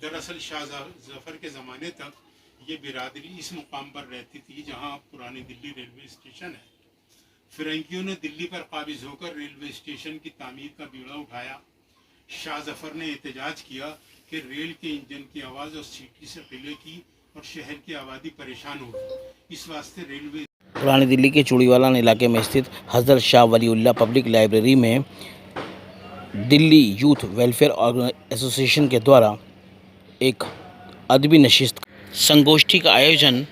दरअसल शाह जफर के ज़माने तक ये बिरादरी इस मुकाम पर रहती थी जहाँ पुरानी दिल्ली रेलवे स्टेशन है। फिरंगियों ने दिल्ली पर काबिज होकर रेलवे स्टेशन की तामीर का बीड़ा उठाया। शाह जफर ने एहतजाज किया कि रेल के इंजन की आवाज़ और सीटी से किले की और शहर की आबादी परेशान होगी। इस वास्ते रेलवे पुरानी दिल्ली के चूड़ीवाला इलाके में स्थित हज़रत शाह वलीउल्लाह पब्लिक लाइब्रेरी में दिल्ली यूथ वेलफेयर एसोसिएशन के द्वारा एक अदबी नशिस्त संगोष्ठी का आयोजन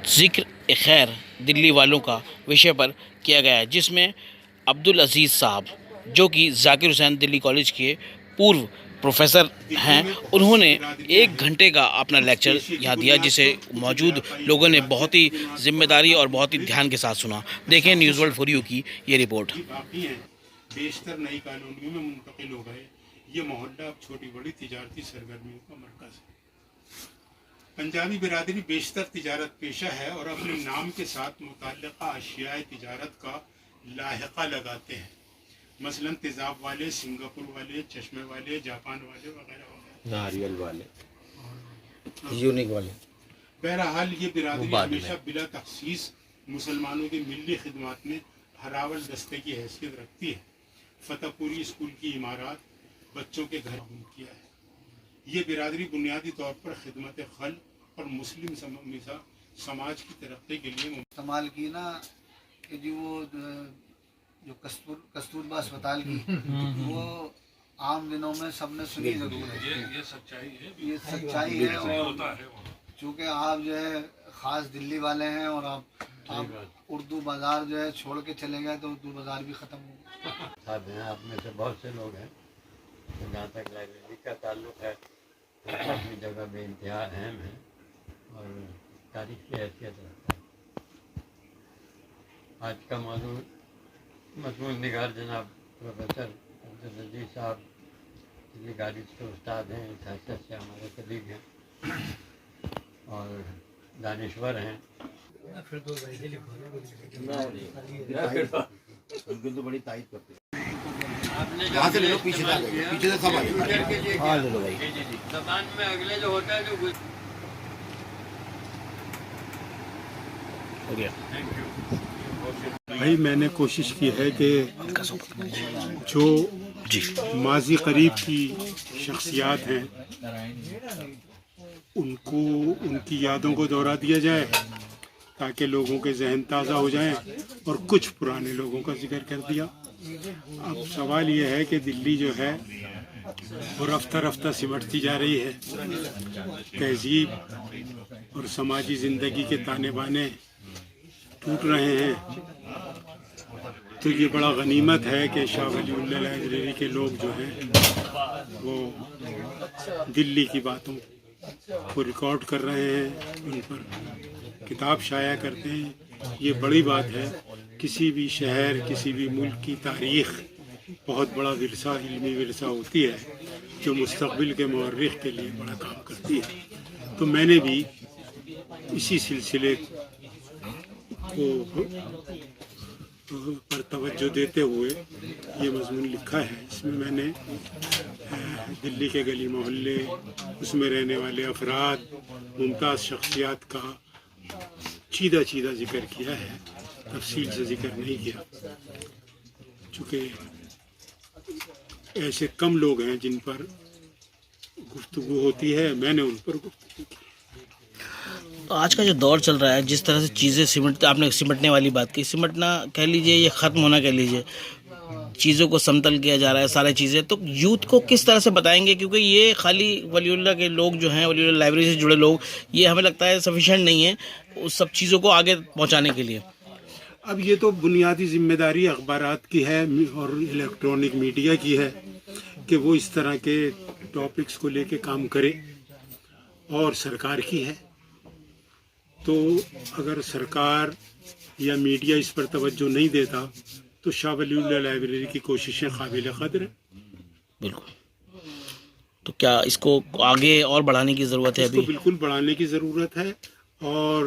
ज़िक्र खैर दिल्ली वालों का विषय पर किया गया है, जिसमें अब्दुल अजीज़ साहब जो कि ज़ाकिर हुसैन दिल्ली कॉलेज के पूर्व प्रोफेसर हैं, उन्होंने 1 घंटे का अपना लेक्चर यहाँ दिया, जिसे मौजूद लोगों ने बहुत ही जिम्मेदारी और बहुत ही ध्यान के साथ सुना। देखें न्यूज़ वर्ल्ड फॉर यू की ये रिपोर्ट। बेशतर नई कॉलोनियों में मुंतकिल हो गए। ये मोहल्ला अब छोटी बड़ी तिजारती सरगर्मियों का मरकज़ है। पंजाबी बिरादरी बेशतर तिजारत पेशा है और अपने नाम के साथ मुतल्लिक़ा अशियाए तिजारत का लाहिक़ा लगाते हैं। मसलन तेज़ाब वाले, सिंगापुर वाले, चश्मे वाले, जापान वाले वगैरह वगैरह, नारियल वाले, यूनिक वाले। बहरहाल ये बिरादरी हमेशा बिला तख़सीस मुसलमानों की मिली खिदमत में हरावल दस्ते की हैसियत रखती है। फतेहपुरी स्कूल की इमारत, बच्चों के घर किया है। ये बिरादरी बुनियादी तौर पर खिदमत खल और मुस्लिम समाज की तरक्की के लिए इस्तेमाल की ना कि जो कस्तूरबा अस्पताल की वो आम दिनों में सबने सुनी जरूर है। ये सच्चाई है, ये सच्चाई है। और चूँकि आप जो है ख़ास दिल्ली वाले हैं और आप उर्दू बाज़ार जो है छोड़ के चले गए तो उर्दू बाज़ार भी ख़त्म हो गया। आप में से बहुत से लोग हैं तो जहाँ तक लाइब्रेरी का ताल्लुक़ है तो अपनी जगह में इंतहा अहम है और तारीख़ की हैसियत रखता है। आज का मज़मून निगार जनाब प्रोफेसर अब्दुल अजीज़ साहब दिल्ली कॉलेज के उस्ताद हैं, इस हैसियत से हमारे कलीग हैं और दानिश्वर हैं। तो बड़ी तारीफ करते हैं। यहाँ से ले लो, पीछे से सब आगे। हाँ ले लो भाई। ज़बान में अगले जो होता है जो हो गया। भाई मैंने कोशिश की है कि जो माजी करीब की शख्सियात हैं उनको उनकी यादों को दोहरा दिया जाए ताकि लोगों के जहन ताज़ा हो जाएं, और कुछ पुराने लोगों का जिक्र कर दिया। अब सवाल ये है कि दिल्ली जो है वो रफ्ता रफ्ता सिमटती जा रही है। तहजीब और समाजी ज़िंदगी के ताने बाने टूट रहे हैं। तो ये बड़ा गनीमत है कि शाह वलीउल्लाह लाइब्रेरी के लोग जो हैं वो दिल्ली की बातों को रिकॉर्ड कर रहे हैं, उन पर किताब शाया करते हैं। ये बड़ी बात है। किसी भी शहर, किसी भी मुल्क की तारीख़ बहुत बड़ा विरसा, इल्मी विरसा होती है जो मुस्तक़बिल के मुअर्रिख़ के लिए बड़ा काम करती है। तो मैंने भी इसी सिलसिले को पर तवज्जो देते हुए ये मज़मून लिखा है। इसमें मैंने दिल्ली के गली मोहल्ले, उसमें रहने वाले अफराद, मुमताज़ शख्सियात का चीदा जिक्र किया है, तफसील से जिक्र नहीं किया, चूँकि ऐसे कम लोग हैं जिन पर गुफ्तगू होती है। मैंने उन पर गुफ्तगू की। तो आज का जो दौर चल रहा है, जिस तरह से चीज़ें आपने सिमटने वाली बात की, सिमटना कह लीजिए या ख़त्म होना कह लीजिए, चीज़ों को समतल किया जा रहा है सारी चीज़ें, तो यूथ को किस तरह से बताएंगे? क्योंकि ये खाली वलीउल्लाह के लोग जो हैं, वलीउल्लाह लाइब्रेरी से जुड़े लोग, ये हमें लगता है सफिशेंट नहीं है उस सब चीज़ों को आगे पहुँचाने के लिए। अब ये तो बुनियादी जिम्मेदारी अखबारात की है और इलेक्ट्रॉनिक मीडिया की है कि वो इस तरह के टॉपिक्स को लेके काम करे, और सरकार की है। तो अगर सरकार या मीडिया इस पर तवज्जो नहीं देता तो शाह वलीउल्लाह लाइब्रेरी की कोशिशें काबिल क़द्र हैं। बिल्कुल। तो क्या इसको आगे और बढ़ाने की ज़रूरत है? इसको बिल्कुल बढ़ाने की ज़रूरत है और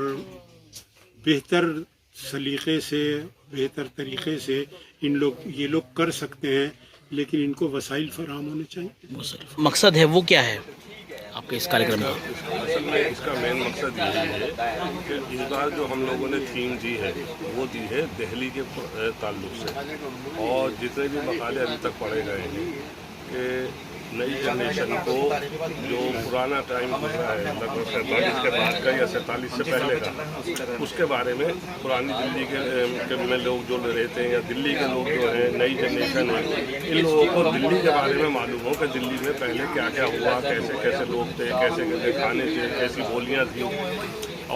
बेहतर सलीक़े से, बेहतर तरीक़े से ये लोग कर सकते हैं, लेकिन इनको वसाइल फराहम होने चाहिए। मकसद है वो क्या है? आपके इस कार्यक्रम का? असल में इसका मेन मकसद ये है कि इस बार जो हम लोगों ने थीम दी है वो दी है दिल्ली के ताल्लुक से, और जितने भी मकाले अभी तक पढ़े गए हैं कि नई जनरेशन को जो पुराना टाइम गुजरा है लगभग 47 के बाद का या 47 से पहले का, उसके बारे में पुरानी दिल्ली के में लोग जो रहते हैं या दिल्ली के लोग जो हैं, नई जनरेशन है, इन लोगों को दिल्ली के बारे में मालूम हो कि दिल्ली में पहले क्या क्या हुआ, कैसे कैसे लोग थे, कैसे कैसे खाने थे, कैसी बोलियाँ थी।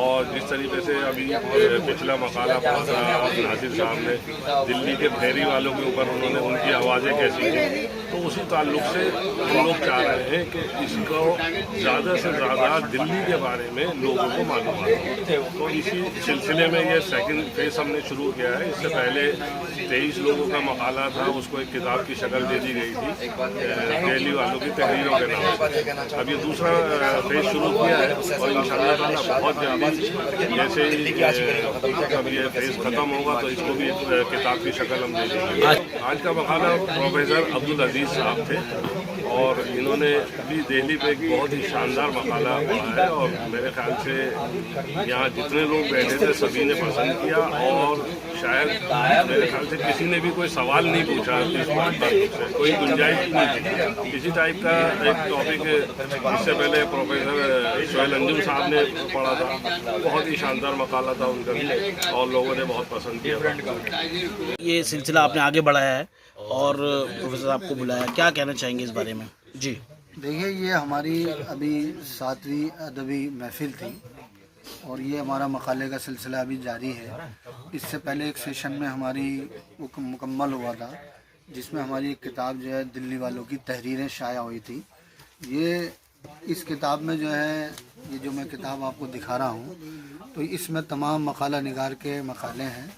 और जिस तरीके से अभी पिछला मकाला पढ़ा था नासिर साहब ने, दिल्ली के फेरी वालों के ऊपर उन्होंने उनकी आवाज़ें कैसी थी, तो उसी ताल्लुक से हम लोग चाह रहे हैं कि इसको ज़्यादा से ज़्यादा दिल्ली के बारे में लोगों को मालूम हो। तो इसी सिलसिले में ये सेकंड फेज हमने शुरू किया है। इससे पहले 23 लोगों का मकाला था, उसको एक किताब की शक्ल दे दी गई थी दिल्ली वालों की तहरीरों के नाम से। अब ये दूसरा फेज शुरू किया है और इंशाअल्लाह ताला बहुत जल्दी जैसे जब ये फेज ख़त्म होगा तो इसको भी एक किताब की शक्ल हम दे देंगे। आज का मकाला प्रोफेसर अब्दुल अजीज़ साहब थे और इन्होंने भी दिल्ली पे एक बहुत ही शानदार मकाला पढ़ा है और मेरे ख्याल से यहाँ जितने लोग बैठे थे सभी ने पसंद किया और शायद मेरे ख्याल से किसी ने भी कोई सवाल नहीं पूछा इस बात पर से, कोई गुंजाइश नहीं थी। इसी टाइप का एक टॉपिक इससे पहले प्रोफेसर सोहेल अंजुम साहब ने पढ़ा था, बहुत ही शानदार मकाला था उनका भी और लोगों ने बहुत पसंद किया। ये सिलसिला आपने आगे बढ़ाया है और प्रोफेसर साहब को बुलाया, क्या कहना चाहेंगे इस बारे में? जी देखिए, ये हमारी अभी 7वीं अदबी महफिल थी और ये हमारा मकाले का सिलसिला अभी जारी है। इससे पहले एक सेशन में हमारी मुकम्मल हुआ था जिसमें हमारी एक किताब जो है दिल्ली वालों की तहरीरें शाया हुई थी। ये इस किताब में जो है, ये जो मैं किताब आपको दिखा रहा हूँ, तो इसमें तमाम मकाला निगार के मकाले हैं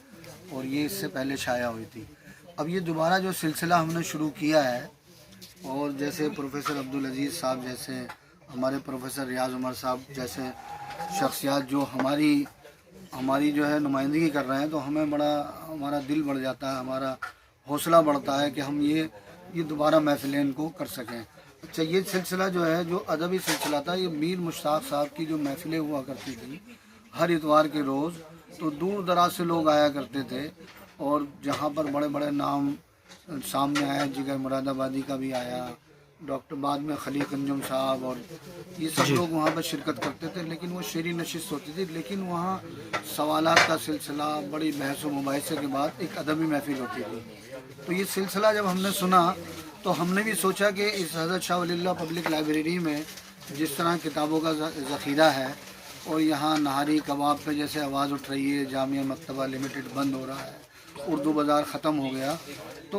और ये इससे पहले शाया हुई थी। अब ये दोबारा जो सिलसिला हमने शुरू किया है और जैसे प्रोफेसर अब्दुल अजीज़ साहब जैसे, हमारे प्रोफेसर रियाज उमर साहब जैसे शख्सियात जो हमारी जो है नुमाइंदगी कर रहे हैं, तो हमें बड़ा हमारा दिल बढ़ जाता है, हमारा हौसला बढ़ता है कि हम ये दोबारा महफिलें को कर सकें। अच्छा, ये सिलसिला जो है, जो अदबी सिलसिला था, ये मीर मुश्ताक साहब की जो महफिलें हुआ करती थी हर इतवार के रोज़, तो दूर दराज से लोग आया करते थे और जहाँ पर बड़े बड़े नाम सामने आया, जिगर मुरादाबादी का भी आया, डॉक्टर बाद में खलीक अंजुम साहब, और ये सब लोग वहाँ पर शिरकत करते थे। लेकिन वो शेरी नशिस्त होती थी, लेकिन वहाँ सवालात का सिलसिला, बड़ी बहस व मुबाहिसे के बाद एक अदबी महफिल होती थी। तो ये सिलसिला जब हमने सुना तो हमने भी सोचा कि इस हज़रत शाह वलीउल्लाह पब्लिक लाइब्रेरी में जिस तरह किताबों का ज़ख़ीरा है और यहाँ नहारी कबाब पे जैसे आवाज़ उठ रही है, जामिया मकतबा लिमिटेड बंद हो रहा है, उर्दू बाज़ार ख़त्म हो गया, तो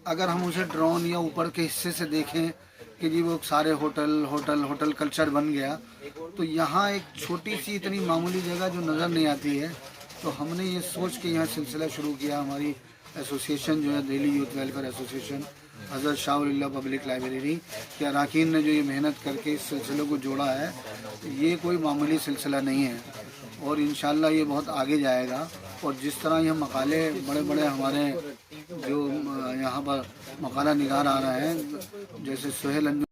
अगर हम उसे ड्रोन या ऊपर के हिस्से से देखें कि जी वो सारे होटल कल्चर बन गया, तो यहाँ एक छोटी सी इतनी मामूली जगह जो नज़र नहीं आती है, तो हमने ये सोच के यहाँ सिलसिला शुरू किया। हमारी एसोसिएशन जो है दिल्ली यूथ वेलफेयर एसोसिएशन, हज़रत शाह वलीउल्लाह पब्लिक लाइब्रेरी के अरकान ने जो ये मेहनत करके इस सिलसिले को जोड़ा है, ये कोई मामूली सिलसिला नहीं है और इंशाअल्लाह ये बहुत आगे जाएगा। और जिस तरह ये मकाले बड़े बड़े हमारे जो यहाँ पर मकाला निगार आ रहे हैं, जैसे सोहेल अंजुम